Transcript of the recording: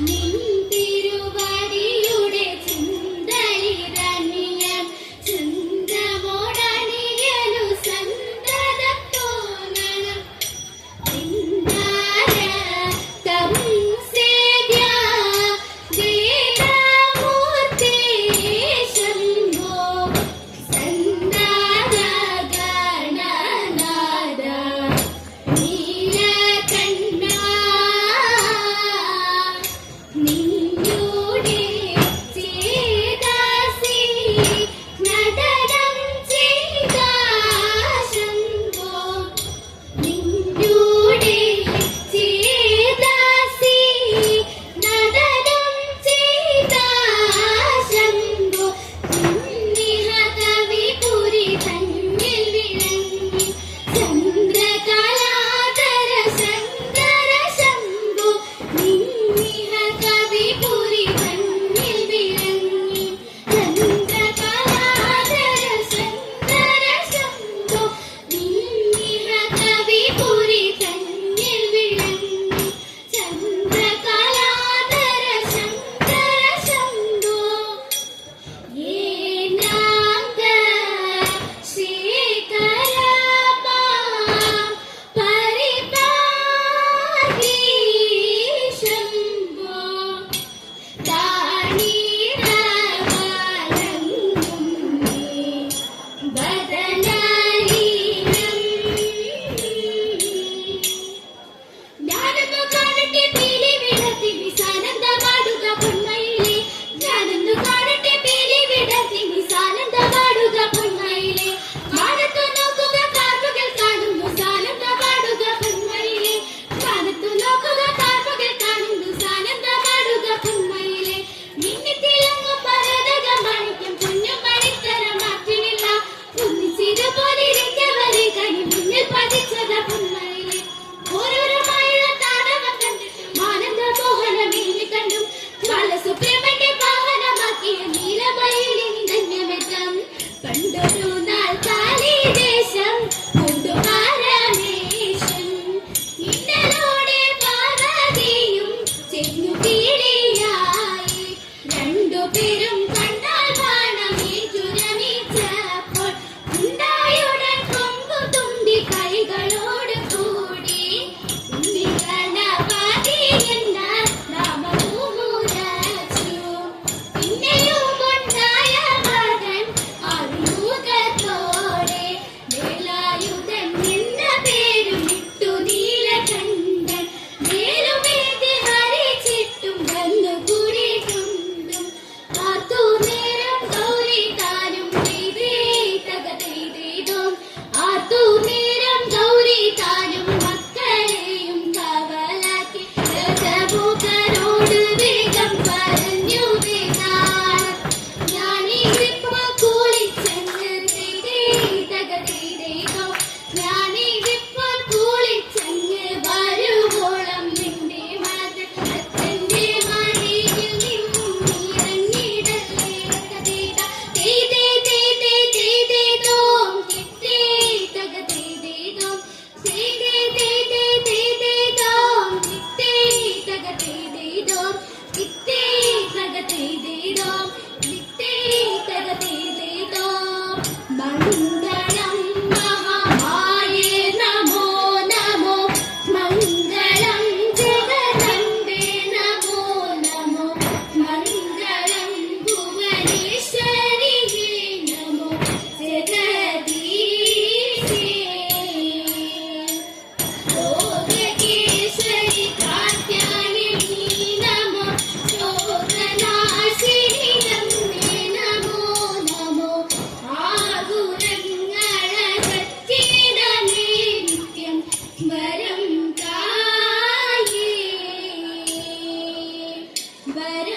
നീ ബാലസുബ്രഹ്മണ്യ വാഹനമാക്കിയ നീലമയിലിൻ ധന്യമെത്തം പണ്ടൊരു നാൾ കാളിദേശം കൊണ്ടുപാരമേശം ഇന്നലോടെ പാർവതിയും ചെന്നു പീടിയായി രണ്ടുപേരും കണ്ടാൽ വാണമേറ്റുരമിച്ചപ്പോൾ ഉണ്ടായുടൻ കൊമ്പു തുമ്പി കൈകളോട് കൂടി ഉണ്ണിഗണപതി എന്ന നാമവും ഉരച്ചു. പിന്നെയും ഉണ്ടായ മകൻ ആറുമുഖത്തോടെ വേലായുധൻ എന്ന പേരും ഇട്ടു നീലകണ്ഠൻ. വേലുമേന്തി ഹരിച്ചിട്ടും വന്നു കൂടിയിട്ടുണ്ടും ആർത്തു നേരം ഗൗരി താനും തകതോ ആർത്തു നേരം ഗൗരി താനും മക്കളെയും കാവലാക്കി രജമുഖനോട് വേഗം പറഞ്ഞു വേഗാൻ ഞാനിതിപ്പോ കുളിച്ചെന്ന് തകതോ ഞാനിതിപ്പോ കുളിച്ചെന്ന് വരുവോളം നിന്റെ മകൻ അച്ഛന്റെ മടിയിൽ നിന്നും ഇറങ്ങിടല്ലേ തകതേതോം കിട്ടേ തകതേതോം തകതേതോം കിട്ടേ തകതേതോം കിട്ടേ തകതേതോം കിട്ടേ തകതേതോം മംഗളം മഹാമായേ നമോ നമോ മംഗളം ജഗദംബേ നമോ നമോ മംഗളം ഭുവനേശ്വരിയേ നമോ ജഗദീശേ ലോകേശ്വരി കാത്യായനി നമോ ശോകനാശിനി നമേ നമോ നമോ ആകുലങ്ങളകറ്റിടമേ നിത്യം വരം തായേ വരം